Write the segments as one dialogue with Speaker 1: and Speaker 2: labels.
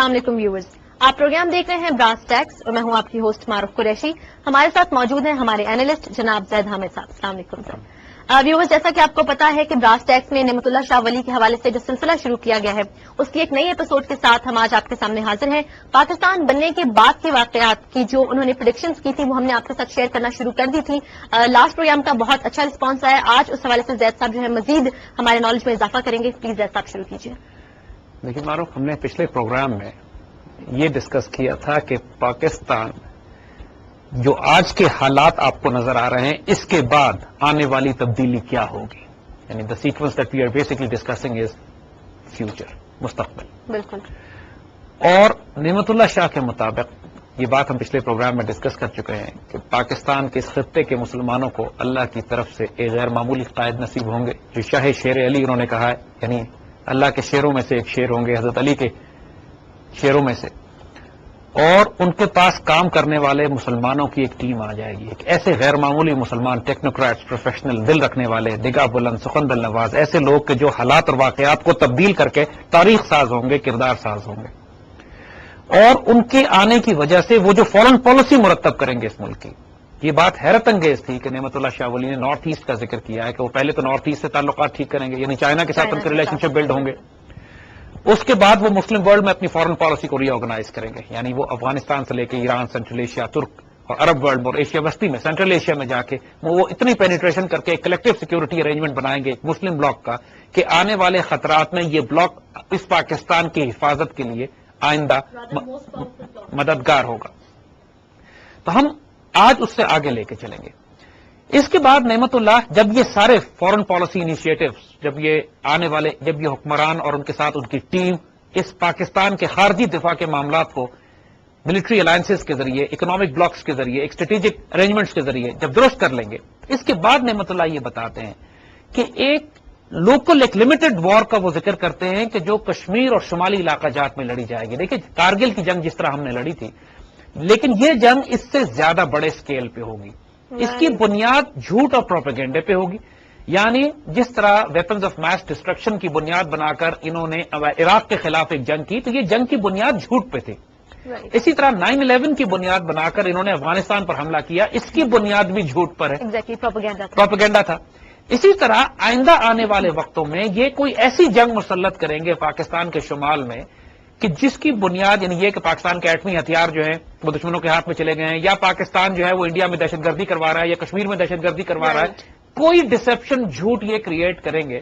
Speaker 1: السلام علیکم ویورز، آپ پروگرام دیکھ رہے ہیں براس ٹیکس اور میں ہوں آپ کی ہوسٹ معروف قریشی. ہمارے ساتھ موجود ہیں ہمارے اینالسٹ جناب زید حامد صاحب. السلام علیکم سر. ویورز، جیسا کہ آپ کو پتا ہے کہ براس ٹیکس میں نعمت اللہ شاہ ولی کے حوالے سے جو سلسلہ شروع کیا گیا ہے اس کی ایک نئی ایپیسوڈ کے ساتھ ہم آج آپ کے سامنے حاضر ہیں. پاکستان بننے کے بعد کے واقعات کی جو انہوں نے پریڈکشنز کی تھی وہ ہم نے آپ کے ساتھ شیئر کرنا شروع کر دی تھی. لاسٹ پروگرام کا بہت اچھا رسپانس آیا. آج اس حوالے سے زید صاحب جو ہے مزید ہمارے نالج میں اضافہ کریں گے. پلیز زید صاحب شروع کیجیے.
Speaker 2: دیکھیے معروف، ہم نے پچھلے پروگرام میں یہ ڈسکس کیا تھا کہ پاکستان جو آج کے حالات آپ کو نظر آ رہے ہیں اس کے بعد آنے والی تبدیلی کیا ہوگی. یعنی the sequence that we are basically discussing is future, مستقبل.
Speaker 1: بالکل.
Speaker 2: اور نعمت اللہ شاہ کے مطابق یہ بات ہم پچھلے پروگرام میں ڈسکس کر چکے ہیں کہ پاکستان کے اس خطے کے مسلمانوں کو اللہ کی طرف سے ایک غیر معمولی قائد نصیب ہوں گے جو شاہ شیر علی انہوں نے کہا ہے. یعنی اللہ کے شیروں میں سے ایک شیر ہوں گے، حضرت علی کے شیروں میں سے. اور ان کے پاس کام کرنے والے مسلمانوں کی ایک ٹیم آ جائے گی، ایک ایسے غیر معمولی مسلمان، ٹیکنوکریٹس، پروفیشنل، دل رکھنے والے، نگاہ بلند، سخن دل نواز، ایسے لوگ کہ جو حالات اور واقعات کو تبدیل کر کے تاریخ ساز ہوں گے، کردار ساز ہوں گے. اور ان کے آنے کی وجہ سے وہ جو فورن پالیسی مرتب کریں گے اس ملک کی. یہ بات حیرت انگیز تھی کہ نعمت اللہ شاہ ولی نے نارتھ ایسٹ کا ذکر کیا ہے کہ وہ پہلے تو نارتھ ایسٹ سے تعلقات ٹھیک کریں گے، یعنی چائنا کے ساتھ ان کے ریلیشن شپ بلڈ ہوں گے. اس کے بعد وہ مسلم ورلڈ میں اپنی فارن پالیسی کو ری آرگنائز کریں گے. یعنی وہ افغانستان سے لے کے ایران، سینٹرل ایشیا، ترک اور عرب ورلڈ اور ایشیا وسطی میں، سینٹرل ایشیا میں جا کے وہ اتنی پینیٹریشن کر کے ایک کلیکٹو سیکورٹی ارینجمنٹ بنائیں گے ایک مسلم بلاک کا کہ آنے والے خطرات میں یہ بلاک اس پاکستان کی حفاظت کے لیے آئندہ مددگار ہوگا. تو ہم آج اس سے آگے لے کے چلیں گے. اس کے بعد نعمت اللہ جب یہ سارے فورن پالیسی انیشیٹوز، جب یہ حکمران اور ان کے ساتھ ان کی ٹیم اس پاکستان کے خارجی دفاع کے معاملات کو ملٹری الائنسز کے ذریعے، اکنامک بلاکس کے ذریعے، ایک اسٹریٹجک ارینجمنٹس کے ذریعے جب درست کر لیں گے، اس کے بعد نعمت اللہ یہ بتاتے ہیں کہ ایک لوکل، ایک لمیٹڈ وار کا وہ ذکر کرتے ہیں کہ جو کشمیر اور شمالی علاقہ جات میں لڑی جائے گی. دیکھیں کارگل کی جنگ جس طرح ہم نے لڑی تھی، لیکن یہ جنگ اس سے زیادہ بڑے سکیل پہ ہوگی. اس کی بنیاد جھوٹ اور پروپیگنڈے پہ ہوگی. یعنی جس طرح ویپنز آف میس ڈسٹرکشن کی بنیاد بنا کر انہوں نے عراق کے خلاف ایک جنگ کی، تو یہ جنگ کی بنیاد جھوٹ پہ تھی. اسی طرح 9/11 کی بنیاد بنا کر انہوں نے افغانستان پر حملہ کیا، اس کی بنیاد بھی جھوٹ پر ہے، پروپیگنڈا تھا. اسی طرح آئندہ آنے والے وقتوں میں یہ کوئی ایسی جنگ مسلط کریں گے پاکستان کے شمال میں کہ جس کی بنیاد یعنی یہ کہ پاکستان کے ایٹمی ہتھیار جو ہیں وہ دشمنوں کے ہاتھ میں چلے گئے ہیں، یا پاکستان جو ہے وہ انڈیا میں دہشت گردی کروا رہا ہے یا کشمیر میں دہشت گردی کروا رہا ہے. کوئی ڈسپشن، جھوٹ یہ کریٹ کریں گے.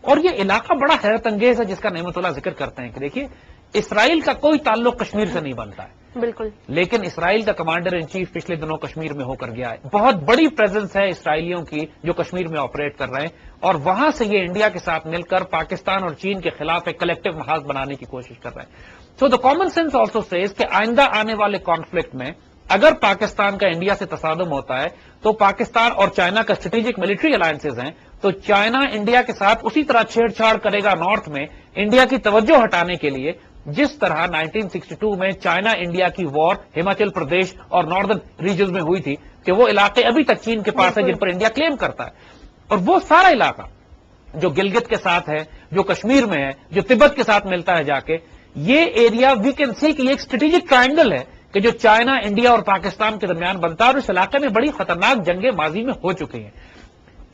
Speaker 2: اور یہ علاقہ بڑا حیرت انگیز ہے جس کا نعمت اللہ ذکر کرتے ہیں کہ دیکھیے اسرائیل کا کوئی تعلق کشمیر سے نہیں بنتا ہے.
Speaker 1: بالکل.
Speaker 2: لیکن اسرائیل کا کمانڈر ان چیف پچھلے دنوں کشمیر میں ہو کر گیا ہے. بہت بڑی پریزنس ہے اسرائیلیوں کی جو کشمیر میں آپریٹ کر رہے ہیں، اور وہاں سے یہ انڈیا کے ساتھ مل کر پاکستان اور چین کے خلاف ایک کلیکٹو محاذ بنانے کی کوشش کر رہے ہیں. So the common sense also says کہ آئندہ آنے والے کانفلکٹ میں اگر پاکستان کا انڈیا سے تصادم ہوتا ہے تو پاکستان اور چائنا کا اسٹریٹجک ملٹری الائنسز ہیں، تو چائنا انڈیا کے ساتھ اسی طرح چھیڑ چھاڑ کرے گا نارتھ میں انڈیا کی توجہ ہٹانے کے لیے، جس طرح 1962 میں چائنا انڈیا کی وار ہماچل پردیش اور ناردرن ریجنز میں ہوئی تھی کہ وہ علاقے ابھی تک چین کے پاس ہیں جن پر انڈیا کلیم کرتا ہے. اور وہ سارا علاقہ جو گلگت کے ساتھ ہے، جو کشمیر میں ہے، جو تبت کے ساتھ ملتا ہے جا کے، یہ ایریا وی کین سی کہ یہ ایک اسٹریٹجک ٹرائنگل ہے کہ جو چائنا، انڈیا اور پاکستان کے درمیان بنتا ہے. اور اس علاقے میں بڑی خطرناک جنگیں ماضی میں ہو چکی ہیں.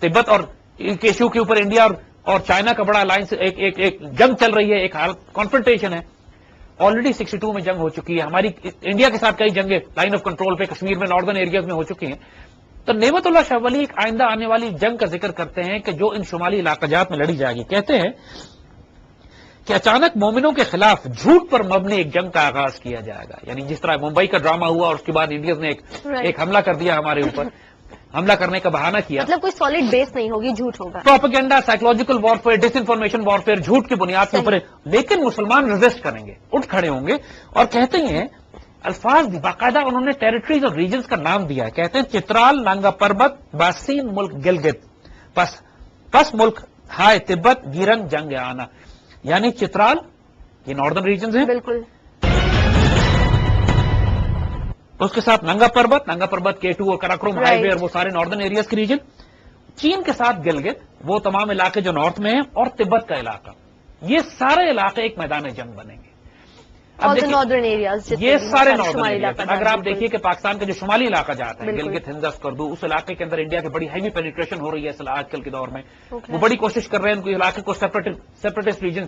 Speaker 2: تبت اور ایشو کے اوپر انڈیا اور چائنا کا بڑا الائنس، ایک جنگ چل رہی ہے، ایک کانفرنٹیشن ہے. آلریڈی 62 میں جنگ ہو چکی ہے. ہماری انڈیا کے ساتھ کئی جنگیں لائن آف کنٹرول پہ کشمیر میں ناردرن ایریاز میں ہو چکی ہیں. تو نعمت اللہ شاہ ولی ایک آئندہ آنے والی جنگ کا ذکر کرتے ہیں کہ جو ان شمالی علاقہ جات میں لڑی جائے گی. کہتے ہیں کہ اچانک مومنوں کے خلاف جھوٹ پر مبنی ایک جنگ کا آغاز کیا جائے گا. یعنی جس طرح ممبئی کا ڈرامہ ہوا اور اس کے بعد انڈیز نے ایک حملہ کر دیا ہمارے اوپر، حملہ کرنے کا بہانہ کیا.
Speaker 1: مطلب کوئی سالڈ بیس نہیں ہوگی، جھوٹ ہوگا،
Speaker 2: پروپیگنڈا، سائیکولوجیکل وارفیئر، ڈس انفارمیشن وارفیئر، جھوٹ کی بنیاد کے اوپر. لیکن مسلمان ریزسٹ کریں گے، اٹھ کھڑے ہوں گے. اور کہتے ہیں الفاظ باقاعدہ انہوں نے ٹیریٹریز اور ریجنز کا نام دیا ہے. کہتے ہیں چترال، نانگا پربت، باسین ملک گلگت، پس ملک ہائے تبت، گیرن جنگ آنا. یعنی چترال یہ ناردرن ریجنز ہیں،
Speaker 1: بالکل.
Speaker 2: اس کے ساتھ ننگا پربت K2 اور کراکرم ہائی وے اور وہ سارے ناردرن ایریاز کے ریجن. چین کے ساتھ گلگت، وہ تمام علاقے جو نارتھ میں ہیں، اور تبت کا علاقہ، یہ سارے علاقے ایک میدان جنگ بنیں گے. اب دیکھیے،
Speaker 1: ناردرن ایریاز
Speaker 2: یہ سارے ناردرن
Speaker 1: شمالی
Speaker 2: ایریاز
Speaker 1: علاقہ
Speaker 2: اگر آپ دیکھیے کہ پاکستان کا جو شمالی علاقہ جاتا ہے،
Speaker 1: بالکل۔
Speaker 2: گلگت ہندس کردو، اس علاقے کے اندر انڈیا کی بڑی ہیوی پینیٹریشن ہو رہی ہے آج کل کے دور میں.
Speaker 1: Okay.
Speaker 2: وہ بڑی کوشش کر رہے ہیں ان کو علاقے کو سیپریٹسٹ ریجن،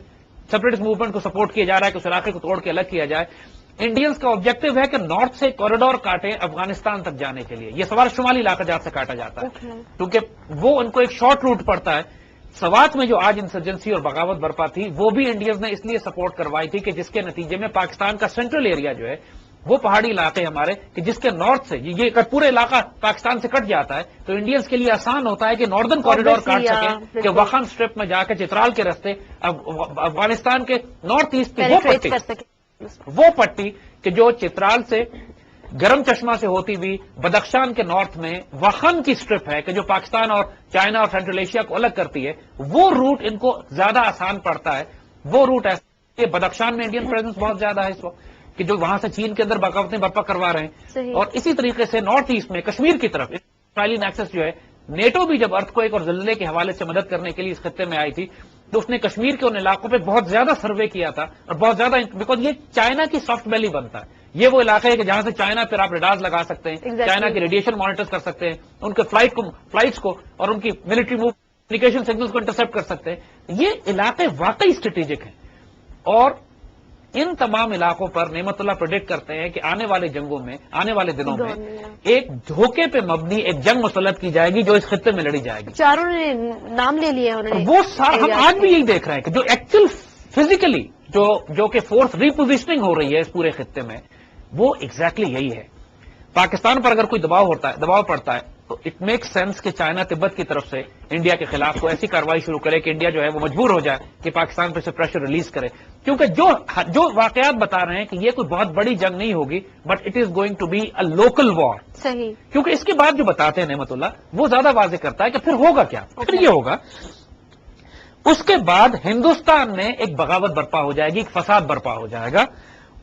Speaker 2: سیپریٹسٹ موومنٹ کو سپورٹ کیا جا رہا ہے کہ اس علاقے کو توڑ کے الگ کیا جائے. انڈینز کا آبجیکٹو ہے کہ نارتھ سے کوریڈور کاٹیں افغانستان تک جانے کے لیے. یہ سوال شمالی علاقہ جات سے کاٹا جاتا ہے
Speaker 1: Okay.
Speaker 2: کیونکہ وہ ان کو ایک شارٹ روٹ پڑتا ہے. سوات میں جو آج انسرجنسی اور بغاوت برپا تھی وہ بھی انڈینز نے اس لیے سپورٹ کروائی تھی کہ جس کے نتیجے میں پاکستان کا سینٹرل ایریا جو ہے وہ پہاڑی علاقے ہمارے کہ جس کے نارتھ سے یہ اگر پورے علاقہ پاکستان سے کٹ جاتا ہے تو انڈینز کے لیے آسان ہوتا ہے کہ ناردرن کوریڈور کاٹ سکیں کہ وخان اسٹرپ میں جا کے چترال کے رستے افغانستان کے نارتھ ایسٹ کی
Speaker 1: Penetrate کر سکے.
Speaker 2: وہ پٹی کہ جو چترال سے گرم چشمہ سے ہوتی ہوئی بدخشان کے نارتھ میں وخان کی اسٹرپ ہے کہ جو پاکستان اور چائنا اور سینٹرل ایشیا کو الگ کرتی ہے، وہ روٹ ان کو زیادہ آسان پڑتا ہے. وہ روٹ ایسا کہ بدخشان میں انڈین پریزنس بہت زیادہ ہے اس وقت کہ جو وہاں سے چین کے اندر بغاوتیں برپا کروا رہے ہیں.
Speaker 1: صحیح.
Speaker 2: اور اسی طریقے سے نارتھ ایسٹ میں کشمیر کی طرف اسرائیلی نیکسس جو ہے، نیٹو بھی جب ارتھکویک اور زلزلے کے حوالے سے مدد کرنے کے لیے اس خطے میں آئی تھی تو اس نے کشمیر کے ان علاقوں پہ بہت زیادہ سروے کیا تھا اور بہت زیادہ، بیکاز یہ چائنا کی سافٹ ویلی بنتا ہے. یہ وہ علاقہ ہے کہ جہاں سے چائنا پھر آپ ریڈارز لگا سکتے ہیں،
Speaker 1: Exactly.
Speaker 2: چائنا کی ریڈیشن مانیٹر کر سکتے ہیں، ان کے فلائٹس کو اور ان کی ملٹری موو کمیونیکیشن سگنلز کو انٹرسپٹ کر سکتے ہیں. یہ علاقے واقعی اسٹریٹجک ہیں اور ان تمام علاقوں پر نعمت اللہ پریڈکٹ کرتے ہیں کہ آنے والے جنگوں میں، آنے والے دنوں میں ایک دھوکے پہ مبنی ایک جنگ مسلط کی جائے گی جو اس خطے میں لڑی جائے گی.
Speaker 1: چاروں نے نام لے لیے انہوں نے.
Speaker 2: وہ ہم آج بھی یہی دیکھ رہے ہیں کہ جو ایکچوئل فزیکلی جو کہ فورس ریپوزیشننگ ہو رہی ہے اس پورے خطے میں وہ ایگزیکٹلی یہی ہے. پاکستان پر اگر کوئی دباؤ پڑتا ہے تو اٹ میک سینس کہ چائنا تبت کی طرف سے انڈیا کے خلاف کوئی ایسی کارروائی شروع کرے کہ انڈیا جو ہے وہ مجبور ہو جائے کہ پاکستان پہ سے پریشر ریلیز کرے. کیونکہ جو واقعات بتا رہے ہیں کہ یہ کوئی بہت بڑی جنگ نہیں ہوگی but it is going to be a local war.
Speaker 1: صحیح.
Speaker 2: کیونکہ اس کے بعد جو بتاتے ہیں نعمت اللہ وہ زیادہ واضح کرتا ہے کہ پھر ہوگا کیا. پھر یہ ہوگا اس کے بعد ہندوستان میں ایک بغاوت برپا ہو جائے گی، ایک فساد برپا ہو جائے گا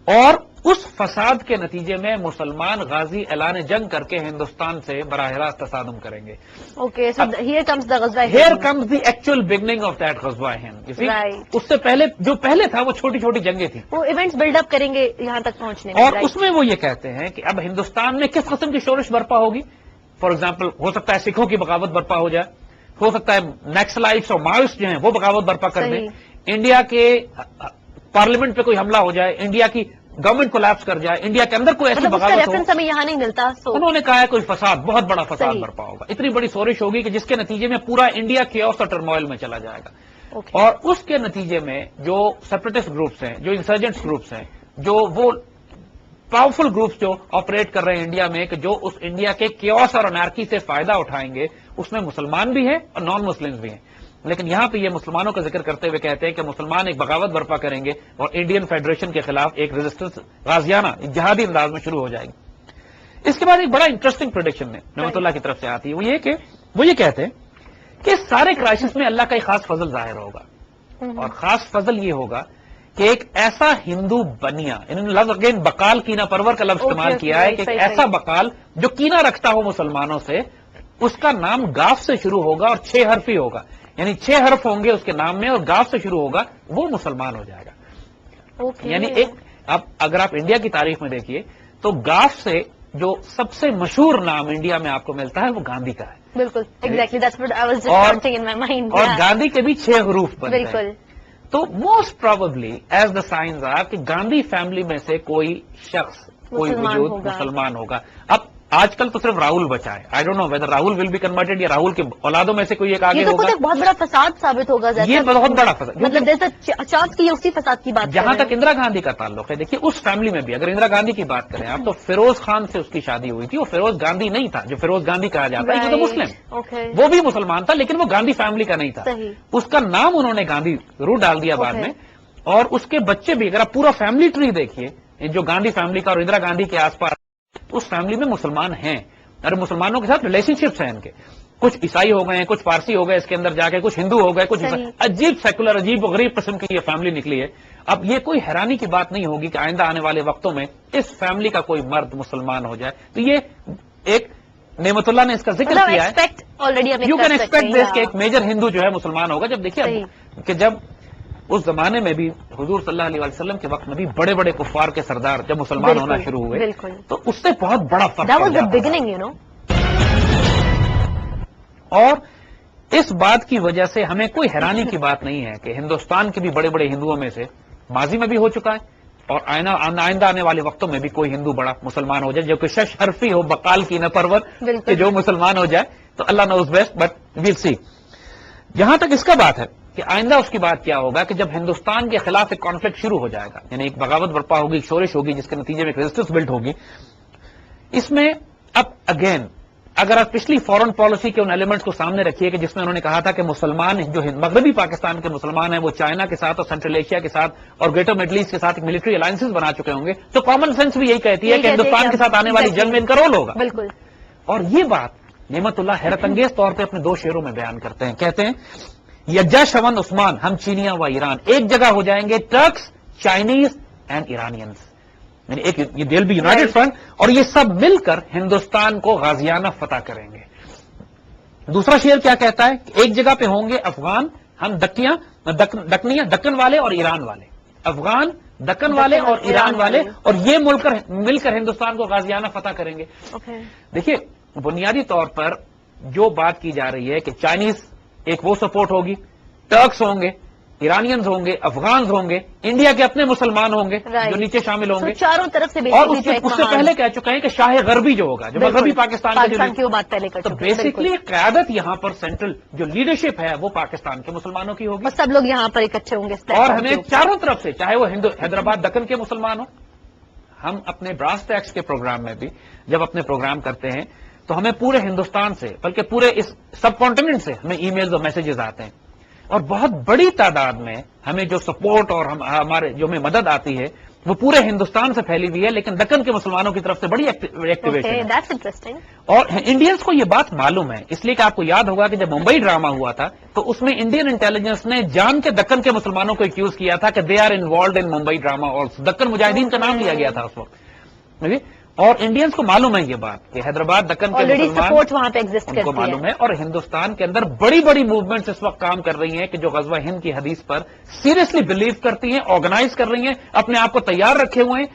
Speaker 2: اور اس فساد کے نتیجے میں مسلمان غازی اعلان جنگ کر کے ہندوستان سے براہ راست تصادم کریں گے.
Speaker 1: Okay, so here comes the Ghazwa
Speaker 2: here comes the actual beginning of that Ghazwa Hind.
Speaker 1: Right.
Speaker 2: اس سے پہلے جو پہلے تھا وہ چھوٹی چھوٹی جنگیں تھیں
Speaker 1: وہ ایونٹس بلڈ اپ کریں گے یہاں تک پہنچنے میں.
Speaker 2: اور
Speaker 1: Right.
Speaker 2: اس میں وہ یہ کہتے ہیں کہ اب ہندوستان میں کس قسم کی شورش برپا ہوگی. فار ایگزامپل ہو سکتا ہے سکھوں کی بغاوت برپا ہو جائے، ہو سکتا ہے نیکسلائٹس اور ماؤسٹ جو ہیں وہ بغاوت برپا کر دیں، انڈیا کے پارلیمنٹ پہ کوئی حملہ ہو جائے، انڈیا کی گورنمنٹ کولیپس کر جائے، انڈیا کے اندر کوئی ایسی
Speaker 1: مطلب اس کا
Speaker 2: بغاوت ہو.
Speaker 1: ریفرنس ہمیں یہاں نہیں ملتا.
Speaker 2: انہوں نے کہا ہے کوئی فساد، بہت بڑا فساد
Speaker 1: صحیح.
Speaker 2: برپا ہوگا، اتنی بڑی سورش ہوگی کہ جس کے نتیجے میں پورا انڈیا کیوس اور ٹرموائل میں چلا جائے گا.
Speaker 1: اوکے.
Speaker 2: اور اس کے نتیجے میں جو سیپریٹسٹ گروپس ہیں، جو انسرجنٹس گروپس ہیں، جو وہ پاورفل گروپس جو آپریٹ کر رہے ہیں انڈیا میں کہ جو اس انڈیا کے کیوس اور انارکی سے فائدہ اٹھائیں گے، اس میں مسلمان بھی ہیں اور نان مسلمز بھی ہیں. لیکن یہاں پہ یہ مسلمانوں کا ذکر کرتے ہوئے کہتے ہیں کہ مسلمان ایک بغاوت برپا کریں گے اور انڈین فیڈریشن کے خلاف ایک ریزسٹنس غازیانہ ایک جہادی انداز میں شروع ہو جائے گی. اس کے بعد ایک بڑا انٹرسٹنگ پریڈکشن ہے نعمت اللہ کی طرف سے آتی ہے، وہ یہ کہتے ہیں کہ اس سارے کرائسس میں اللہ کا ایک خاص فضل ظاہر ہوگا اور خاص فضل یہ ہوگا کہ ایک ایسا ہندو بنیا، انہوں نے لفظ اگین بقال کینہ پرور کا لفظ استعمال کیا ہے کہ ایک ایسا بقال جو کینہ رکھتا ہو مسلمانوں سے، اس کا نام گاف سے شروع ہوگا اور 6 حرفی ہوگا، یعنی 6 حرف ہوں گے اس کے نام میں اور گاف سے شروع ہوگا، وہ مسلمان ہو جائے گا. یعنی ایک اگر آپ انڈیا کی تاریخ میں دیکھیے تو گاف سے جو سب سے مشہور نام انڈیا میں آپ کو ملتا ہے وہ گاندھی کا ہے.
Speaker 1: بالکل exactly that's what I was just thinking in my mind.
Speaker 2: اور گاندھی کے بھی 6 حروف بنتے ہیں.
Speaker 1: بالکل.
Speaker 2: تو most probably as the science are کہ گاندھی فیملی میں سے کوئی شخص، کوئی وجود مسلمان ہوگا. اب آج کل تو صرف راہل بچا ہے. I don't know whether Rahul will be converted یا راہل کے اولادوں میں سے کوئی ایک آگے ہوگا.
Speaker 1: یہ تو بہت بڑا فساد ثابت ہوگا.
Speaker 2: یہ بہت بڑا فساد،
Speaker 1: مطلب چانس کی اسی فساد کی بات.
Speaker 2: جہاں تک اندرا گاندھی کا تعلق ہے، دیکھیے اس فیملی میں بھی اگر اندرا گاندھی کی بات کریں آپ تو فیروز خان سے اس کی شادی ہوئی تھی. وہ فیروز گاندھی نہیں تھا جو فیروز گاندھی کہا جاتا ہے، وہ تو مسلم، وہ بھی مسلمان تھا لیکن وہ گاندھی فیملی کا نہیں تھا. اس کا نام انہوں نے گاندھی ضرور ڈال دیا بعد میں. اور اس کے بچے بھی، اگر آپ پورا فیملی ٹری دیکھیے جو گاندھی فیملی کا اور اندرا گاندھی کے آس پاس، اس فیملی میں مسلمان ہیں اور مسلمانوں کے ساتھ ریلیشن شپس ہیں ان کے. کچھ عیسائی ہو گئے ہیں، کچھ پارسی ہو گئے اس کے اندر جا کے، کچھ ہندو ہو گئے، کچھ عجیب سیکولر، عجیب و غریب قسم کی یہ فیملی نکلی ہے. اب یہ کوئی حیرانی کی بات نہیں ہوگی کہ آئندہ آنے والے وقتوں میں اس فیملی کا کوئی مرد مسلمان ہو جائے. تو یہ ایک نعمت اللہ نے اس کا ذکر کیا ہے. یو کین ایکسپیکٹ دس کہ ایک میجر ہندو جو ہے مسلمان ہوگا. جب دیکھیے کہ جب اس زمانے میں بھی حضور صلی اللہ علیہ وسلم کے وقت میں بھی بڑے بڑے کفار کے سردار جب مسلمان ہونا شروع ہوئے
Speaker 1: بالکل
Speaker 2: تو اس سے بہت بڑا فرق
Speaker 1: That was
Speaker 2: پڑ
Speaker 1: the
Speaker 2: جاتا تھا۔
Speaker 1: beginning, you know.
Speaker 2: اور اس بات کی وجہ سے ہمیں کوئی حیرانی کی بات نہیں ہے کہ ہندوستان کے بھی بڑے بڑے ہندوؤں میں سے ماضی میں بھی ہو چکا ہے اور آئندہ آنے والے وقتوں میں بھی کوئی ہندو بڑا مسلمان ہو جائے جو کہ شش حرفی ہو بقال کی نہ پرور
Speaker 1: بالکل۔
Speaker 2: کہ جو مسلمان ہو جائے تو اللہ نوز بیسٹ بٹ ویل سی۔ جہاں تک اس کا بات ہے کہ آئندہ اس کی بات کیا ہوگا کہ جب ہندوستان کے خلاف ایک کانفلکٹ شروع ہو جائے گا، یعنی ایک بغاوت برپا ہوگی، ایک شورش ہوگی جس کے نتیجے میں ایک ریزسٹنس بلڈ ہوگی، اس میں اب اگین اگر آپ پچھلی فورن پالیسی کے ان ایلیمنٹس کو سامنے رکھیے کہ جس میں انہوں نے کہا تھا کہ مسلمان جو مغربی پاکستان کے مسلمان ہیں وہ چائنا کے ساتھ اور سینٹرل ایشیا کے ساتھ اور گریٹر مڈل ایسٹ کے ساتھ ایک ملٹری الائنسز بنا چکے ہوں گے، تو کامن سینس بھی یہی کہتی ہے کہ ہندوستان کے ساتھ آنے والی جنگ میں ان کا رول ہوگا۔
Speaker 1: بالکل۔
Speaker 2: اور یہ بات نعمت اللہ حیرت انگیز طور پہ اپنے 2 شعروں میں بیان کرتے ہیں، کہتے ہیں یجا شون عثمان ہم چینیاں و ایران ایک جگہ ہو جائیں گے، ٹرکس چائنیز اینڈ ایرانینز، یعنی ایک یہ دل بھی یونائٹڈ فرنٹ اور یہ سب مل کر ہندوستان کو غازیانہ فتح کریں گے۔ دوسرا شعر کیا کہتا ہے کہ ایک جگہ پہ ہوں گے افغان ہم دکنیاں دکن والے اور ایران والے، افغان دکن والے اور ایران والے، اور یہ مل کر ہندوستان کو غازیانہ فتح کریں گے۔ دیکھیے بنیادی طور پر جو بات کی جا رہی ہے کہ چائنیز ایک وہ سپورٹ ہوگی، ٹرکس ہوں گے، ایرانینز ہوں گے، افغانز ہوں گے، انڈیا کے اپنے مسلمان ہوں گے جو نیچے شامل ہوں گے،
Speaker 1: چاروں طرف سے
Speaker 2: اور اس سے پہلے کہہ چکے ہیں کہ شاہ غربی جو ہوگا جو مغربی پاکستان
Speaker 1: کی وہ بات پہلے کر
Speaker 2: تو
Speaker 1: چکے ہیں،
Speaker 2: بیسکلی قیادت یہاں پر سینٹرل جو لیڈرشپ ہے وہ پاکستان کے مسلمانوں کی ہوگی،
Speaker 1: اور سب لوگ یہاں پر اکٹھے ہوں گے اس
Speaker 2: اور
Speaker 1: platform
Speaker 2: ہمیں
Speaker 1: کے اوپر۔
Speaker 2: چاروں طرف سے چاہے وہ حیدرآباد دکن کے مسلمان ہوں، ہم اپنے براس ٹیکس کے پروگرام میں بھی جب اپنے پروگرام کرتے ہیں تو ہمیں پورے ہندوستان سے بلکہ پورے اس سب کانٹیننٹ سے ہمیں ای میلز اور میسیجز آتے ہیں، اور بہت بڑی تعداد میں ہمیں جو سپورٹ اور ہمارے جو ہمیں مدد آتی ہے وہ پورے ہندوستان سے پھیلی ہوئی ہے، لیکن دکن کے مسلمانوں کی طرف سے بڑی ایکٹیویشن ہے۔
Speaker 1: That's interesting.
Speaker 2: اور انڈینس کو یہ بات معلوم ہے، اس لیے کہ آپ کو یاد ہوگا کہ جب ممبئی ڈرامہ ہوا تھا تو اس میں انڈین انٹیلیجنس نے جان کے دکن کے مسلمانوں کو ایکیوز کیا تھا کہ they are involved in Mumbai drama, اور دکن مجاہدین کا نام لیا گیا تھا اس وقت، اور انڈینس کو معلوم ہے یہ بات کہ حیدرآباد دکن کے
Speaker 1: Already
Speaker 2: مسلمان
Speaker 1: support وہاں پہ ایگزسٹ
Speaker 2: ان کو
Speaker 1: کرتی
Speaker 2: معلوم
Speaker 1: ہے۔
Speaker 2: ہے، اور ہندوستان کے اندر بڑی بڑی موومنٹس اس وقت کام کر رہی ہیں کہ جو غزوہ ہند کی حدیث پر سیریسلی بلیو کرتی ہیں، آرگنائز کر رہی ہیں، اپنے آپ کو تیار رکھے ہوئے ہیں،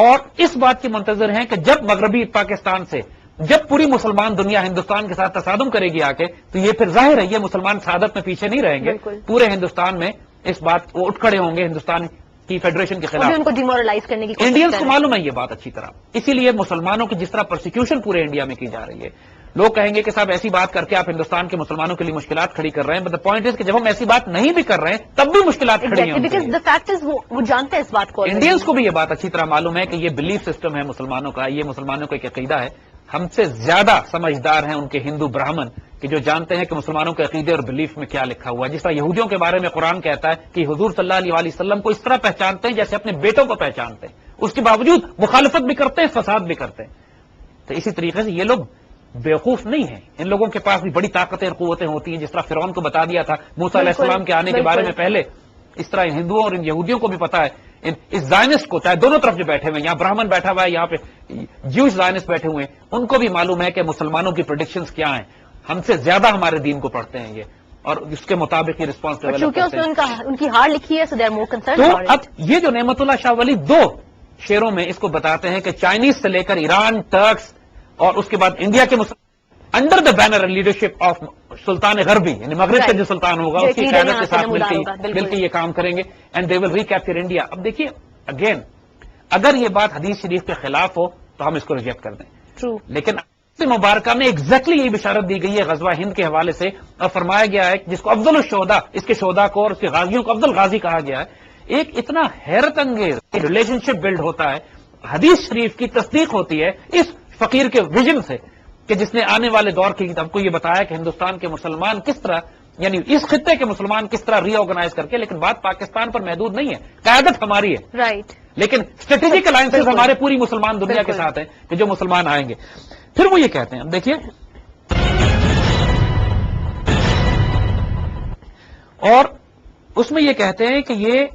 Speaker 2: اور اس بات کی منتظر ہیں کہ جب مغربی پاکستان سے جب پوری مسلمان دنیا ہندوستان کے ساتھ تصادم کرے گی آ کے تو یہ پھر ظاہر ہے یہ مسلمان سعادت میں پیچھے نہیں رہیں گے،
Speaker 1: بالکل۔
Speaker 2: پورے ہندوستان میں اس بات کو اٹھ کھڑے ہوں گے ہندوستان کی فیڈریشن کے
Speaker 1: وہ بھی
Speaker 2: خلاف۔
Speaker 1: ان کو ڈیمورلائز کرنے کی کوشش
Speaker 2: انڈینس
Speaker 1: کر
Speaker 2: کو
Speaker 1: رہے ہیں۔
Speaker 2: معلوم ہے یہ بات اچھی طرح، اسی لیے مسلمانوں کی جس طرح پرسیکیوشن پورے انڈیا میں کی جا رہی ہے، لوگ کہیں گے کہ صاحب ایسی بات کر کے آپ ہندوستان کے مسلمانوں کے لیے مشکلات کھڑی کر رہے ہیں، بٹ دا پوائنٹ از کہ جب ہم ایسی بات نہیں بھی کر رہے ہیں تب بھی مشکلات کھڑی ہیں ان کے
Speaker 1: بیکاز
Speaker 2: لیے۔
Speaker 1: دا فیکٹ از وہ جانتے ہیں اس بات کو۔
Speaker 2: انڈینس کو بھی یہ بات اچھی طرح معلوم ہے کہ یہ بلیف سسٹم ہے مسلمانوں کا، یہ مسلمانوں کا ایک عقیدہ ہے، ہم سے زیادہ سمجھدار ہیں ان کے ہندو براہمن کہ جو جانتے ہیں کہ مسلمانوں کے عقیدے اور بلیف میں کیا لکھا ہوا ہے۔ جس طرح یہودیوں کے بارے میں قرآن کہتا ہے کہ حضور صلی اللہ علیہ وسلم کو اس طرح پہچانتے ہیں جیسے اپنے بیٹوں کو پہچانتے ہیں، اس کے باوجود مخالفت بھی کرتے ہیں، فساد بھی کرتے ہیں۔ تو اسی طریقے سے یہ لوگ بیوقوف نہیں ہیں، ان لوگوں کے پاس بھی بڑی طاقتیں اور قوتیں ہوتی ہیں، جس طرح فرعون کو بتا دیا تھا موسیٰ علیہ السلام کے آنے کے بارے میں پہلے، اس طرح ان ہندوؤں اور ان یہودیوں کو بھی پتا ہے، اس زائنسٹ کو چاہے دونوں طرف جو بیٹھے ہوئے ہیں، یہاں براہمن بیٹھا ہوا ہے، یہاں پہ جیوش زائنسٹ بیٹھے ہوئے ہیں، ان کو بھی معلوم ہے کہ مسلمانوں کی پریڈکشنز کیا ہیں، ہم سے زیادہ ہمارے دین کو پڑھتے ہیں یہ، اور اس کے مطابق یہ رسپانس ڈیولپ
Speaker 1: چونکہ اس
Speaker 2: کرتے
Speaker 1: میں
Speaker 2: ہیں۔
Speaker 1: ان کی ہار لکھی ہے سو دے آر مور کنسرن۔
Speaker 2: تو اب یہ جو نعمت اللہ شاہ ولی 2 شعروں میں اس کو بتاتے ہیں کہ چائنیز سے لے کر ایران، ٹرکس اور اس کے بعد انڈیا کے under the banner leadership of Sultan Gharbi, یعنی مغرب کا جو سلطان ہوگا اس کی قیادت کے ساتھ مل کے یہ کام کریں گے، and they will recapture India. اب دیکھیے اگین اگر یہ بات حدیث شریف کے خلاف ہو تو ہم اس کو ریجیکٹ کر دیں،
Speaker 1: ٹرو،
Speaker 2: لیکن مبارکہ میں ایگزیکٹلی یہی بشارت دی گئی ہے غزوہ ہند کے حوالے سے، اور فرمایا گیا ہے جس کو افضل الشہداء، اس کے شہداء کو اور اس کے غازیوں کو افضل غازی کہا گیا ہے۔ ایک اتنا حیرت انگیز ریلیشن شپ بلڈ ہوتا ہے، حدیث شریف کی تصدیق ہوتی ہے اس فقیر کے ویژن سے کہ جس نے آنے والے دور کی ہم کو یہ بتایا کہ ہندوستان کے مسلمان کس طرح، یعنی اس خطے کے مسلمان کس طرح ری آرگنائز کر کے، لیکن بات پاکستان پر محدود نہیں ہے، قیادت ہماری ہے،
Speaker 1: رائٹ،
Speaker 2: لیکن اسٹریٹجک الائنسز ہمارے پوری مسلمان دنیا کے ساتھ ہیں کہ جو مسلمان آئیں گے۔ پھر وہ یہ کہتے ہیں، اب دیکھیے اور اس میں یہ کہتے ہیں کہ یہ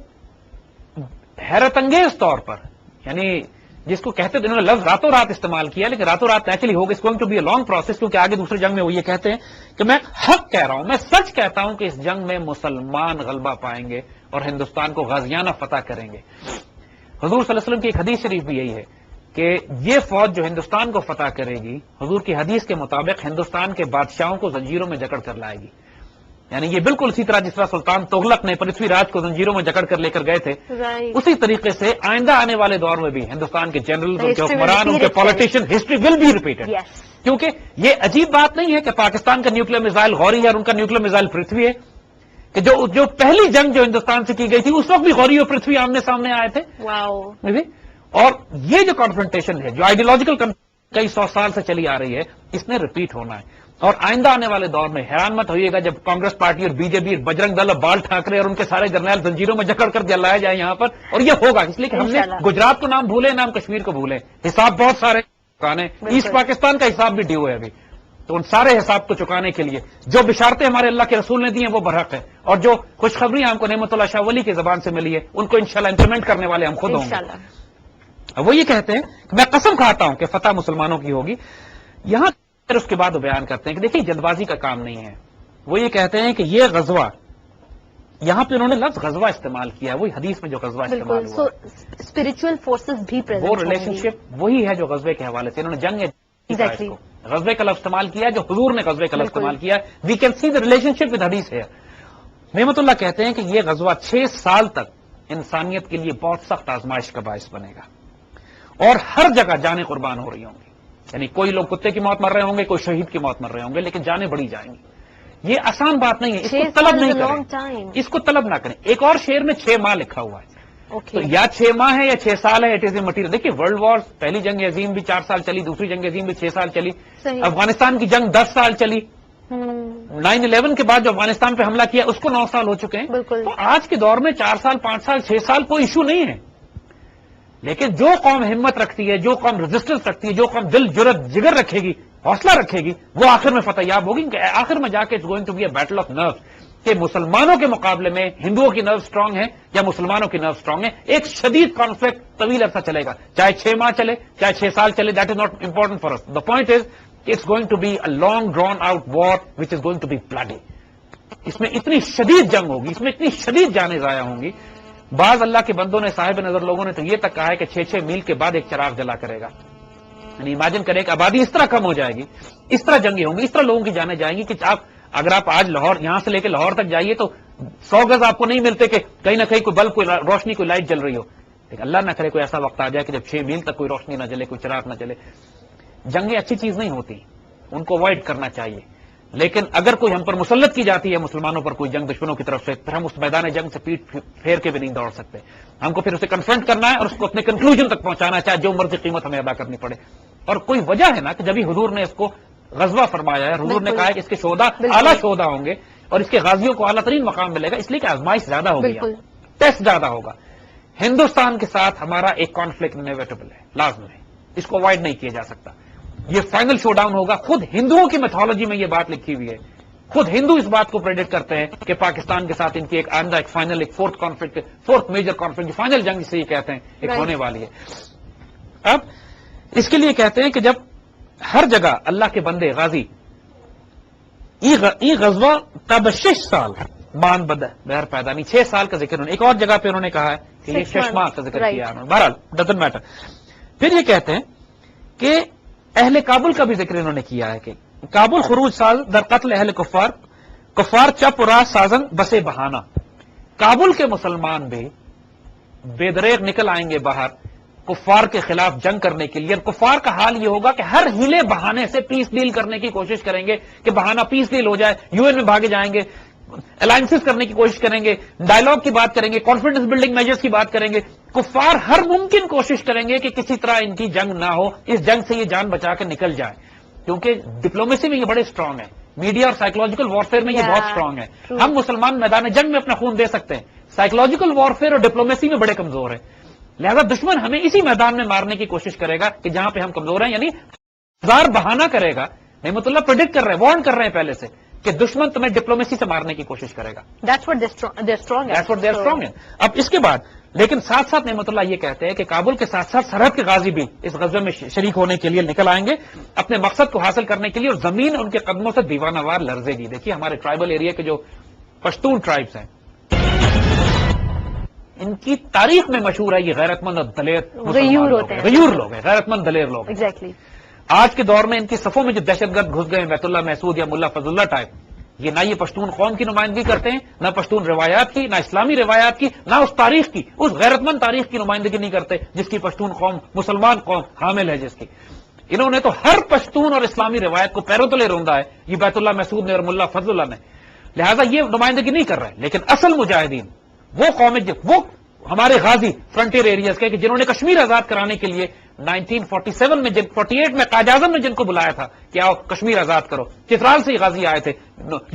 Speaker 2: حیرت انگیز طور پر، یعنی جس کو کہتے تھے انہوں نے لفظ راتوں رات استعمال کیا، لیکن راتوں رات ایکچولی ہوگا، is going to be a long process, کیونکہ آگے دوسرے جنگ میں وہ یہ کہتے ہیں کہ میں حق کہہ رہا ہوں، میں سچ کہتا ہوں کہ اس جنگ میں مسلمان غلبہ پائیں گے اور ہندوستان کو غازیانہ فتح کریں گے. حضور صلی اللہ علیہ وسلم کی ایک حدیث شریف بھی یہی ہے کہ یہ فوج جو ہندوستان کو فتح کرے گی، حضور کی حدیث کے مطابق ہندوستان کے بادشاہوں کو زنجیروں میں جکڑ کر لائے گی. یعنی یہ بالکل اسی طرح جس طرح سلطان تغلق نے پرتھوی راج کو زنجیروں میں جکڑ کر لے کر گئے تھے، اسی طریقے سے آئندہ آنے والے دور میں بھی ہندوستان کے جنرل، ان کے حکمران، ان کے politician, history will be repeated. کیونکہ یہ عجیب بات نہیں ہے کہ پاکستان کا نیوکلیر میزائل غوری ہے اور ان کا نیوکلیر میزائل پرتھوی ہے، کہ جو پہلی جنگ جو ہندوستان سے کی گئی تھی اس وقت بھی غوری اور پرتھوی آمنے سامنے آئے تھے. اور یہ جو کانفرنٹیشن ہے، جو آئیڈیولوجیکل کئی 100 سال سے چلی آ رہی ہے، اس نے ریپیٹ ہونا ہے. اور آئندہ آنے والے دور میں حیران مت ہوئیے گا جب کانگریس پارٹی اور بی جے پی، بجرنگ دل اور بال ٹھاکرے اور ان کے سارے جرنیل زنجیروں میں جکڑ کر جلائے جائیں یہاں پر. اور یہ ہوگا اس لیے کہ ہم نے گجرات کو نام بھولے، نام کشمیر کو بھولے. حساب بہت سارے چکانے، ایسٹ پاکستان کا حساب بھی ڈیو ہے ابھی. تو ان سارے حساب کو چکانے کے لیے جو بشارتیں ہمارے اللہ کے رسول نے دی ہیں وہ برحق ہے، اور جو خوشخبریاں ہم کو نعمت اللہ شاہ ولی کی زبان سے ملی ہے ان کو انشاءاللہ امپلیمنٹ کرنے والے ہم خود ہوں گے. وہ یہ کہتے ہیں کہ میں قسم کھاتا ہوں کہ فتح مسلمانوں کی ہوگی. یہاں پھر اس کے بعد وہ بیان کرتے ہیں کہ دیکھیے جلد بازی کا کام نہیں ہے. وہ یہ کہتے ہیں کہ یہ غزوہ، یہاں پہ انہوں نے لفظ غزوہ استعمال کیا ہے، وہی حدیث میں جو غزوہ استعمال ہوا
Speaker 1: اسپرچل فورسز بھی
Speaker 2: وہ ریلیشن شپ وہی ہے جو غزوے کے حوالے سے انہوں نے جنگ غزوے کا لفظ استعمال کیا جو حضور نے غزوے کا لفظ استعمال کیا. We can see the relation with حدیث ہے. نعمت اللہ کہتے ہیں کہ یہ غزوہ 6 سال تک انسانیت کے لیے بہت سخت آزمائش کا باعث بنے گا، اور ہر جگہ جانیں قربان ہو رہی ہوں گی. یعنی کوئی لوگ کتے کی موت مر رہے ہوں گے، کوئی شہید کی موت مر رہے ہوں گے، لیکن جانیں بڑی جائیں گی. یہ آسان بات نہیں ہے، اس کو طلب نہیں کریں، اس کو طلب نہ کریں. ایک اور شعر میں 6 ماہ لکھا ہوا ہے، تو یا 6 ماہ ہے یا 6 سال ہے. It is a material. دیکھیے ورلڈ وار، پہلی جنگ عظیم بھی 4 سال چلی، دوسری جنگ عظیم بھی 6 سال چلی، افغانستان کی جنگ 10 سال چلی، 9/11 کے بعد جو افغانستان پہ حملہ کیا اس کو 9 سال ہو چکے ہیں. تو آج کے دور میں 4 سال 5 سال 6 سال کوئی ایشو نہیں ہے. لیکن جو قوم ہمت رکھتی ہے، جو قوم ریزسٹنس رکھتی ہے، جو قوم دل جرت جگر رکھے گی، حوصلہ رکھے گی، وہ آخر میں فتح یاب ہوگی. کہ آخر میں جا کے it's going to be a battle of nerves, کہ مسلمانوں کے مقابلے میں ہندوؤں کی نرو اسٹرانگ ہے یا مسلمانوں کی نرو اسٹرانگ ہے. ایک شدید کانفلکٹ طویل عرصہ چلے گا، چاہے 6 ماہ چلے چاہے 6 سال چلے. That is not important for us. The point is it's going to be a long drawn out war which is going to be bloody. اس میں اتنی شدید جنگ ہوگی، اس میں اتنی شدید جانیں ضائع ہوں گی. بعض اللہ کے بندوں نے، صاحب نظر لوگوں نے تو یہ تک کہا ہے کہ 6 میل کے بعد ایک چراغ جلا کرے گا. یعنی امیجن کریں کہ آبادی اس طرح کم ہو جائے گی، اس طرح جنگیں ہوں گی، اس طرح لوگوں کی جانیں جائیں گی کہ اگر آپ آج لاہور، یہاں سے لے کے لاہور تک جائیے تو 100 گز آپ کو نہیں ملتے کہ کہیں نہ کہیں کوئی بلب، کوئی روشنی، کوئی لائٹ جل رہی ہو. لیکن اللہ نہ کرے کوئی ایسا وقت آ جائے کہ جب 6 میل تک کوئی روشنی نہ جلے، کوئی چراغ نہ جلے. جنگیں اچھی چیز نہیں ہوتی، ان کو اوائڈ کرنا چاہیے. لیکن اگر کوئی ہم پر مسلط کی جاتی ہے، مسلمانوں پر کوئی جنگ دشمنوں کی طرف سے، پھر ہم اس میدان جنگ سے پیٹ پھیر کے بھی نہیں دوڑ سکتے. ہم کو پھر اسے کنفرنٹ کرنا ہے اور اس کو اپنے کنکلوژن تک پہنچانا ہے، چاہے جو مرضی قیمت ہمیں ادا کرنی پڑے. اور کوئی وجہ ہے نا کہ جبھی حضور نے اس کو غزوہ فرمایا ہے، حضور نے کہا ہے کہ اس کے شہداء اعلیٰ شہداء ہوں گے اور اس کے غازیوں کو اعلیٰ ترین مقام ملے گا، اس لیے کہ آزمائش زیادہ ہوگی، ٹیسٹ زیادہ ہوگا. ہندوستان کے ساتھ ہمارا ایک کانفلکٹ انیویٹیبل ہے، لازم ہے، اس کو اوائڈ نہیں کیا جا سکتا. یہ فائنل شو ڈاؤن ہوگا. خود ہندوؤں کی میتھولوجی میں یہ بات لکھی ہوئی ہے، خود ہندو اس بات کو پریڈکٹ کرتے ہیں کہ پاکستان کے ساتھ ان کی ایک آئندہ ایک فائنل، ایک فورتھ میجر کانفلکٹ، فائنل جنگ سے یہ کہتے ہیں ایک ہونے والی ہے. اب اس کے لیے کہتے ہیں کہ جب ہر جگہ اللہ کے بندے غازی، ای غزوہ تب 6 سال مان بد بہر پیدا نہیں. 6 سال کا ذکر. ایک اور جگہ پہ انہوں نے کہا ہے کہ یہ 6 ماہ کا ذکر کیا انہوں نے. بہرحال ڈزنٹ میٹر. پھر یہ کہتے ہیں کہ اہل کابل کا بھی ذکر انہوں نے کیا ہے کہ کابل خروج سال در قتل اہل کفار چپ و راست سازن بسے بہانہ. کابل کے مسلمان بھی بے دریغ نکل آئیں گے باہر کفار کے خلاف جنگ کرنے کے لیے. اور کفار کا حال یہ ہوگا کہ ہر ہیلے بہانے سے پیس ڈیل کرنے کی کوشش کریں گے کہ بہانہ پیس ڈیل ہو جائے. UN میں بھاگے جائیں گے، الائنسز کرنے کی کوشش کریں گے، ڈائلاگ کی بات کریں گے، کانفیڈنس بلڈنگ میجرز کی بات کریں گے. کفار ہر ممکن کوشش کریں گے کہ کسی طرح ان کی جنگ نہ ہو، اس جنگ سے یہ جان بچا کے نکل جائے. کیونکہ ڈپلومیسی میں یہ بڑے اسٹرانگ ہیں، میڈیا اور سائیکولوجیکل وارفیئر میں یہ بہت اسٹرانگ ہے. ہم مسلمان میدان جنگ میں اپنا خون دے سکتے ہیں، سائیکولوجیکل وارفیئر اور ڈپلومیسی میں بڑے کمزور ہیں. لہذا دشمن ہمیں اسی میدان میں مارنے کی کوشش کرے گا کہ جہاں پہ ہم کمزور ہیں. یعنی 1000 بہانہ کرے گا. نعمت اللہ پریڈکٹ کر رہے ہیں، وارن کر رہے ہیں پہلے سے کہ دشمن تمہیں ڈپلومیسی سے مارنے کی کوشش کرے گا.
Speaker 1: That's what they're strong at.
Speaker 2: اب اس کے بعد لیکن ساتھ ساتھ نعمت اللہ یہ کہتے ہیں کہ کابل کے ساتھ ساتھ سرحد کے غازی بھی اس غزوے میں شریک ہونے کے لیے نکل آئیں گے اپنے مقصد کو حاصل کرنے کے لیے، اور زمین ان کے قدموں سے دیوانہ وار لرزے گی. دیکھیے ہمارے ٹرائبل ایریا کے جو پشتون ٹرائبس ہیں ان کی تاریخ میں مشہور ہے یہ غیرت مند اور دلیر
Speaker 1: غیور ہوتے ہیں،
Speaker 2: غیور لوگ ہیں، غیرت مند دلیر لوگ ہیں۔
Speaker 1: ایگزیکٹلی
Speaker 2: آج کے دور میں ان کی صفوں میں جو دہشت گرد گھس گئے ہیں، بیت اللہ محسود یا ملا فضل اللہ ٹائپ، یہ نہ یہ پشتون قوم کی نمائندگی کرتے ہیں، نہ پشتون روایات کی، نہ اسلامی روایات کی، نہ اس تاریخ کی، اس غیرت مند تاریخ کی نمائندگی نہیں کرتے جس کی پشتون قوم، مسلمان قوم حامل ہے جس کی۔ انہوں نے تو ہر پشتون اور اسلامی روایت کو پیروں تلے روندا ہے، یہ بیت اللہ محسود نے اور ملا فضل اللہ نے، لہذا یہ نمائندگی نہیں کر رہے۔ لیکن اصل مجاہدین وہ قوم، وہ ہمارے غازی فرنٹیئر ایریاز کے کہ جنہوں نے کشمیر آزاد کرانے کے لیے 1947 میں 48 میں قائد اعظم نے جن کو بلایا تھا کہ آؤ کشمیر آزاد کرو، چترال سے یہ غازی آئے تھے،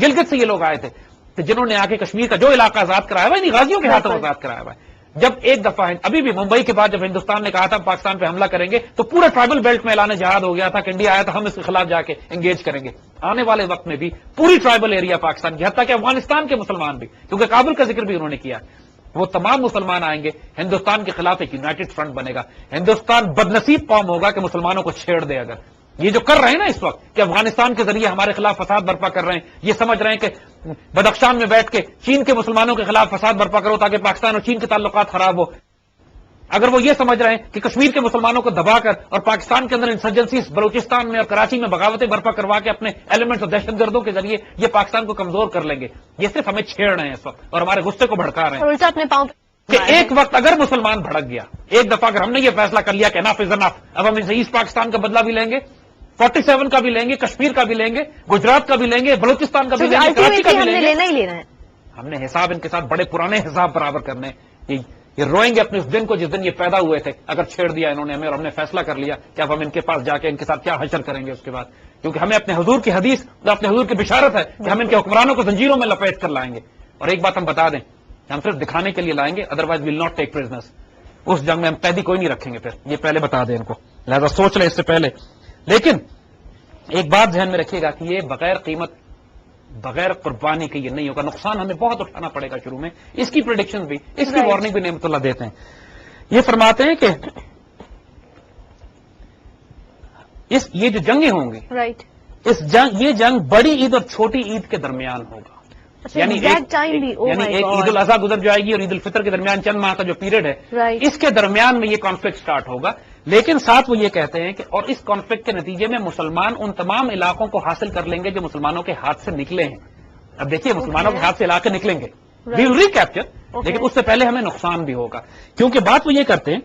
Speaker 2: گلگت سے یہ لوگ آئے تھے، تو جنہوں نے آ کے کشمیر کا جو علاقہ آزاد کرایا ہوا ہے انہیں غازیوں کے ہاتھوں آزاد کرایا ہوا ہے۔ جب ایک دفعہ ابھی بھی ممبئی کے بعد جب ہندوستان نے کہا تھا پاکستان پہ حملہ کریں گے تو پورے ٹرائبل بیلٹ میں اعلان جہاد ہو گیا تھا کہ انڈیا آیا تھا ہم اس کے خلاف جا کے انگیج کریں گے۔ آنے والے وقت میں بھی پوری ٹرائبل ایریا پاکستان کی، حتیٰ کہ افغانستان کے مسلمان بھی، کیونکہ کابل کا ذکر بھی انہوں نے کیا، وہ تمام مسلمان آئیں گے، ہندوستان کے خلاف ایک یونائٹڈ فرنٹ بنے گا۔ ہندوستان بدنصیب قوم ہوگا کہ مسلمانوں کو چھیڑ دے۔ اگر یہ جو کر رہے ہیں نا اس وقت کہ افغانستان کے ذریعے ہمارے خلاف فساد برپا کر رہے ہیں، یہ سمجھ رہے ہیں کہ بدخشان میں بیٹھ کے چین کے مسلمانوں کے خلاف فساد برپا کرو تاکہ پاکستان اور چین کے تعلقات خراب ہو، اگر وہ یہ سمجھ رہے ہیں کہ کشمیر کے مسلمانوں کو دبا کر اور پاکستان کے اندر انسرجنسی بلوچستان میں اور کراچی میں بغاوتیں برپا کروا کے اپنے ایلیمنٹس اور دہشت گردوں کے ذریعے یہ پاکستان کو کمزور کر لیں گے، یہ صرف ہمیں چھیڑ رہے ہیں اس وقت اور ہمارے غصے کو بھڑکا رہے ہیں۔
Speaker 1: اور الٹا اپنے پاؤں
Speaker 2: کہ ایک وقت اگر مسلمان بھڑک گیا، ایک دفعہ اگر ہم نے یہ فیصلہ کر لیا کہ انف از انف، اب ہم ان سے ایسٹ پاکستان کا بدلہ بھی لیں گے، 47 کا بھی لیں گے، کشمیر کا بھی لیں گے، گجرات کا بھی لیں گے، بلوچستان کا بھی لیں گے، کراچی کا بھی لیں گے،
Speaker 1: لینا ہی لینا ہے۔
Speaker 2: ہم نے حساب ان کے ساتھ بڑے پرانے حساب برابر کرنے، یہ روئیں گے اپنے اس دن کو جس دن یہ پیدا ہوئے تھے اگر چھیڑ دیا انہوں نے ہمیں اور ہم نے فیصلہ کر لیا کہ اب ہم ان کے پاس جا کے ان کے ساتھ کیا حشر کریں گے اس کے بعد، کیونکہ ہمیں اپنے حضور کی حدیث اور اپنے حضور کی بشارت ہے کہ ہم ان کے حکمرانوں کو زنجیروں میں لپیٹ کر لائیں گے۔ اور ایک بات ہم بتا دیں، ہم صرف دکھانے کے لیے لائیں گے، otherwise we'll not take prisoners, اس جنگ میں ہم قیدی کوئی نہیں رکھیں گے، پھر یہ پہلے بتا دیں ان کو، لہذا سوچ لیں اس سے پہلے۔ لیکن ایک بات ذہن میں رکھیے گا کہ یہ بغیر قیمت، بغیر قربانی کے یہ نہیں ہوگا، نقصان ہمیں بہت اٹھانا پڑے گا شروع میں، اس کی پریڈکشن بھی، اس کی وارننگ بھی نعمت اللہ دیتے ہیں۔ یہ فرماتے ہیں کہ یہ جو جنگیں ہوں گی،
Speaker 1: رائٹ،
Speaker 2: یہ جنگ بڑی عید اور چھوٹی عید کے درمیان ہوگا، یعنی ایک عید الاضحیٰ گزر جائے گی اور عید الفطر کے درمیان چند ماہ کا جو پیریڈ ہے، اس کے درمیان میں یہ کانفلکٹ سٹارٹ ہوگا۔ لیکن ساتھ وہ یہ کہتے ہیں کہ اور اس کانفلکٹ کے نتیجے میں مسلمان ان تمام علاقوں کو حاصل کر لیں گے جو مسلمانوں کے ہاتھ سے نکلے ہیں۔ اب دیکھیے مسلمانوں کے ہاتھ سے علاقے نکلیں گے، وی ول ریکیپچر، لیکن اس سے پہلے ہمیں نقصان بھی ہوگا، کیونکہ بات وہ یہ کرتے ہیں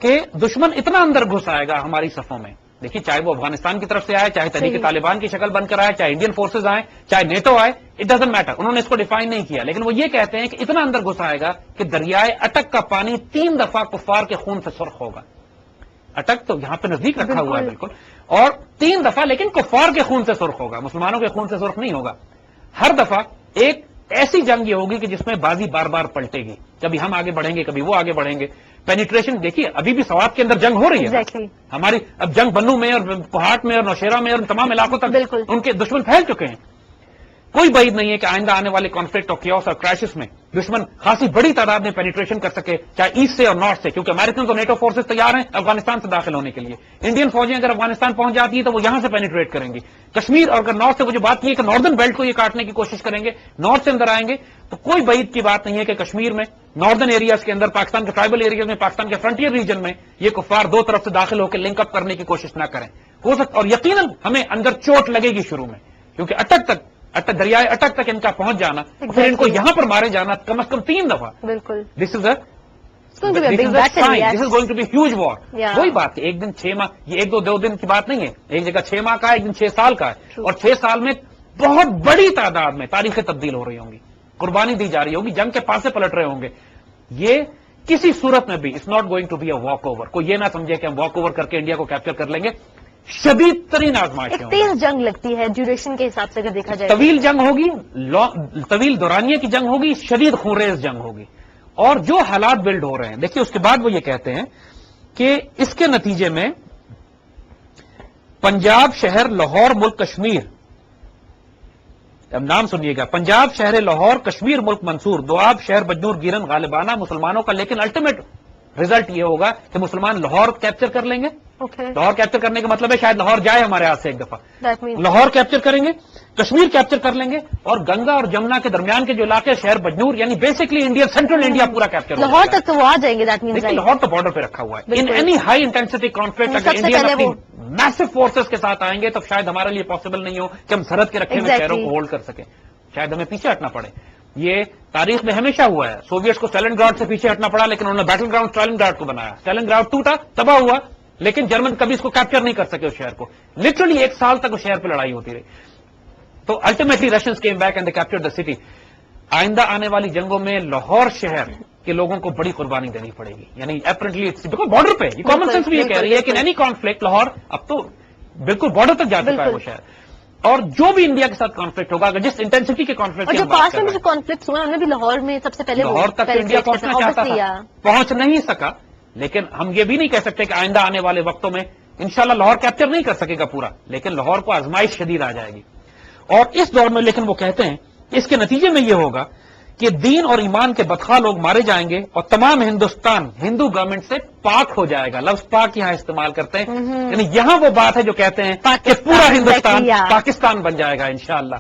Speaker 2: کہ دشمن اتنا اندر گھس آئے گا ہماری صفوں میں، دیکھیے چاہے وہ افغانستان کی طرف سے آئے، چاہے تحریک طالبان کی شکل بن کر آئے، چاہے انڈین فورسز آئے، چاہے نیٹو آئے، اٹ ڈزنٹ میٹر، انہوں نے اس کو ڈیفائن نہیں کیا، لیکن وہ یہ کہتے ہیں کہ اتنا اندر گھس آئے گا کہ دریائے اٹک کا پانی 3 دفعہ کفار کے خون سے سرخ ہوگا۔ اٹک تو یہاں پہ نزدیک رکھا ہوا ہے بالکل، اور 3 دفعہ لیکن کفار کے خون سے سرخ ہوگا، مسلمانوں کے خون سے سرخ نہیں ہوگا۔ ہر دفعہ ایک ایسی جنگ یہ ہوگی کہ جس میں بازی بار بار پلٹے گی، کبھی ہم آگے بڑھیں گے کبھی وہ آگے بڑھیں گے۔ پینیٹریشن دیکھیے ابھی بھی سوات کے اندر جنگ ہو رہی ہے، ہماری اب جنگ بنو میں اور پہاٹ میں اور نوشیرہ میں اور تمام علاقوں تک ان کے دشمن پھیل چکے ہیں۔ کوئی بعید نہیں ہے کہ آئندہ آنے والے کانفلکٹ اور کیوس اور کرائسس میں دشمن خاصی بڑی تعداد میں پینیٹریشن کر سکے، چاہے ایسٹ سے اور نارتھ سے، کیونکہ امریکن اور نیٹو فورسز تیار ہیں افغانستان سے داخل ہونے کے لیے۔ انڈین فوجیں اگر افغانستان پہنچ جاتی ہیں تو وہ یہاں سے پینیٹریٹ کریں گی کشمیر، اور اگر نارتھ سے وہ جو بات کی ہے کہ ناردرن بیلٹ کو یہ کاٹنے کی کوشش کریں گے، نارتھ سے اندر آئیں گے، تو کوئی بعید کی بات نہیں ہے کہ کشمیر میں ناردرن ایریاز کے اندر، پاکستان کے ٹرائبل ایریاز میں، پاکستان کے فرنٹیئر ریجن میں یہ کفار دو طرف سے داخل ہو کے لنک اپ کرنے کی کوشش نہ کریں، ہو سکتا، اور یقیناً ہمیں اندر چوٹ لگے گی شروع میں، کیونکہ دریائے اٹک تک ان کا پہنچ جانا، پھر ان کو یہاں پر مارے جانا کم از کم 3 دفعہ،
Speaker 1: بالکل،
Speaker 2: this is going to be huge war. وہی بات ہے، ایک دن 6 ماہ، یہ 1-2 دن کی بات نہیں ہے، ایک جگہ 6 ماہ کا ہے، ایک دن 6 سال کا ہے، اور 6 سال میں بہت بڑی تعداد میں تاریخیں تبدیل ہو رہی ہوں گی، قربانی دی جا رہی ہوگی، جنگ کے پاسے پلٹ رہے ہوں گے۔ یہ کسی صورت میں بھی it's not going to be a walk over, کوئی یہ نہ سمجھے کہ ہم واک اوور کر کے انڈیا کو کیپچر کر لیں گے، شدید ترین آزمائشیں ہوں گی،
Speaker 1: تیز جنگ لگتی ہے ڈیوریشن کے حساب سے اگر دیکھا جائے،
Speaker 2: طویل جنگ ہوگی، طویل دورانیے کی جنگ ہوگی، شدید خونریز جنگ ہوگی، اور جو حالات بلڈ ہو رہے ہیں دیکھیے اس کے بعد وہ یہ کہتے ہیں کہ اس کے نتیجے میں پنجاب شہر لاہور ملک کشمیر، اب نام سنیے گا، پنجاب شہر لاہور کشمیر ملک منصور، دوآب شہر بجنور گیرن غالبانہ مسلمانوں کا، لیکن الٹیمیٹ ریزلٹ یہ ہوگا کہ مسلمان لاہور کیپچر کر لیں گے لاہور کیپچر کرنے کا مطلب ہے شاید لاہور جائے ہمارے ہاتھ سے ایک دفعہ.
Speaker 1: That means
Speaker 2: لاہور کیپچر کریں گے, کشمیر کیپچر کر لیں گے, اور گنگا اور جمنا کے درمیان کے جو علاقے شہر بجنور یعنی بیسکلی انڈیا سینٹرل انڈیا پورا کیپچر ہو
Speaker 1: لاہور
Speaker 2: جائے گا.
Speaker 1: تک تو وہ آ جائیں گے. دیٹ مینس
Speaker 2: لیکن لاہور تو بارڈر پہ رکھا ہوا ہے. ان
Speaker 1: بالکل.
Speaker 2: اینی ہائی انٹینسٹی کانفلکٹ
Speaker 1: سب
Speaker 2: اگر
Speaker 1: سے
Speaker 2: انڈیا
Speaker 1: پہلے
Speaker 2: اپنی
Speaker 1: وہ
Speaker 2: میسو فورسز کے ساتھ آئیں گے تو شاید ہمارے لیے پاسبل نہیں ہو کہ ہم سرحد کے رکھے ہوئے
Speaker 1: Exactly.
Speaker 2: شہروں کو ہولڈ کر سکیں. شاید ہمیں پیچھے ہٹنا پڑے. یہ تاریخ میں ہمیشہ ہوا ہے. سوویٹس کو اسٹالن گراڈ سے پیچھے ہٹنا پڑا, لیکن انہوں نے بیٹل گراؤنڈ اسٹالن گراڈ کو بنایا. اسٹالن گراڈ ٹوٹا, تباہ ہوا, لیکن جرمن کبھی اس کو کیپچر نہیں کر سکے اس شہر کو. لٹرلی 1 سال تک اس شہر پہ لڑائی ہوتی رہی. تو ultimately Russians came back and they captured the city. آئندہ آنے والی جنگوں میں لاہور شہر کے لوگوں کو بڑی قربانی دینی پڑے گی. یعنی اپرینٹلی بیکاز بارڈر پہ یہ کامن سینس بھی یہ کہہ رہی ہے کہ اینی کانفلکٹ لاہور اب تو بالکل بارڈر تک جا چکا ہے وہ شہر. اور جو بھی انڈیا کے ساتھ کانفلکٹ ہوگا, اگر جس انٹینسٹی کے کانفلکٹ
Speaker 1: اور
Speaker 2: کی
Speaker 1: جو
Speaker 2: ہم بات
Speaker 1: پاس
Speaker 2: کر
Speaker 1: میں
Speaker 2: رہے
Speaker 1: جو
Speaker 2: ہیں,
Speaker 1: کانفلکٹس ہوئے ہیں انہیں بھی لاہور میں سب سے پہلے
Speaker 2: لاہور تک تو انڈیا پہنچنا چاہتا تھا, پہنچ نہیں سکا. لیکن ہم یہ بھی نہیں کہہ سکتے کہ آئندہ آنے والے وقتوں میں انشاءاللہ لاہور کیپچر نہیں کر سکے گا پورا, لیکن لاہور کو آزمائش شدید آ جائے گی. اور اس دور میں لیکن وہ کہتے ہیں اس کے نتیجے میں یہ ہوگا کہ دین اور ایمان کے بدخواہ لوگ مارے جائیں گے اور تمام ہندوستان ہندو گورنمنٹ سے پاک ہو جائے گا. لفظ پاک یہاں استعمال کرتے ہیں, یعنی یہاں وہ بات ہے جو کہتے ہیں کہ پورا ہندوستان پاکستان بن جائے گا انشاءاللہ.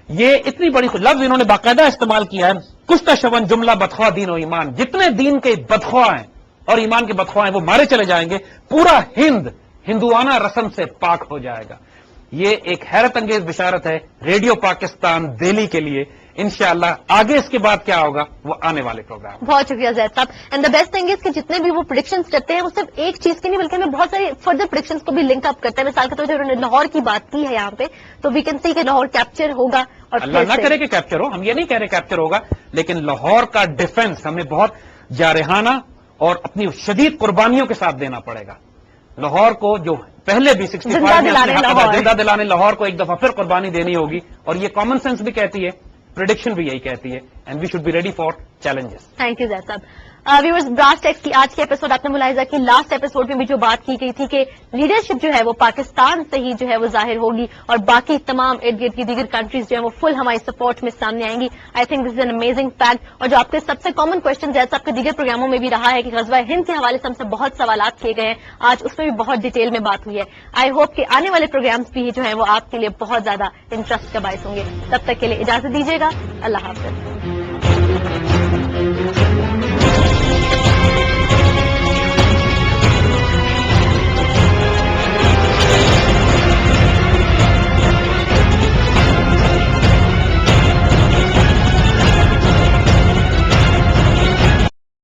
Speaker 2: یہ اتنی بڑی لفظ انہوں نے باقاعدہ استعمال کیا ہے. کشتہ شون جملہ بدخواہ دین و ایمان, جتنے دین کے بدخواہ ہیں اور ایمان کے بدخواہ ہیں وہ مارے چلے جائیں گے. پورا ہندوانہ رسم سے پاک ہو جائے گا. یہ ایک حیرت انگیز بشارت ہے ریڈیو پاکستان دہلی کے لیے. انشاءاللہ آگے اس کے بعد کیا ہوگا وہ آنے والے پروگرام.
Speaker 1: بہت شکریہ زید صاحب. And the best thing is کہ جتنے بھی وہ پریڈکشنز کرتے ہیں وہ صرف ایک چیز کی نہیں بلکہ ہمیں بہت ساری فردر پریڈکشنز کو بھی لنک اپ کرتے ہیں. مثال کے طور پر انہوں نے لاہور کی بات کی ہے یہاں پہ, تو وی کین سی کہ لاہور کیپچر ہوگا. اور
Speaker 2: اللہ نہ کرے کہ کیپچر ہو, ہم یہ نہیں کہہ رہے کیپچر ہوگا, لیکن لاہور کا ڈیفنس ہمیں بہت جارحانہ اور اپنی شدید قربانیوں کے ساتھ دینا پڑے گا. لاہور کو جو پہلے بھی 65 زندہ دلانے لاہور کو ایک دفعہ پھر قربانی دینی ہوگی. اور یہ کامن سینس بھی کہتی ہے, پریڈکشن بھی یہی کہتی ہے, and we should be ready for challenges.
Speaker 1: Thank you Zaid sahab. Viewers, brass tax کی آج کے ایپیسوڈ آپ نے ملاحظہ کی لاسٹ ایپیسوڈ میں بھی جو بات کی گئی تھی کہ لیڈرشپ جو ہے وہ پاکستان سے ہی جو ہے وہ ظاہر ہوگی اور باقی تمام ارد گرد کی دیگر کنٹریز جو ہیں وہ فل ہماری سپورٹ میں سامنے آئیں گی. I think this is an amazing fact. اور جو آپ کے سب سے کامن کوشچن زید صاحب کے دیگر پروگراموں میں بھی رہا ہے کہ غزوہ ہند کے حوالے سے ہم سے بہت سوالات کیے گئے ہیں, آج اس میں بھی بہت ڈیٹیل میں بات ہوئی ہے. آئی ہوپ کہ آنے والے پروگرامز بھی جو ہیں وہ آپ کے لیے بہت زیادہ انٹرسٹ کا باعث ہوں گے. تب تک کے لیے اجازت دیجیے گا. اللہ حافظ.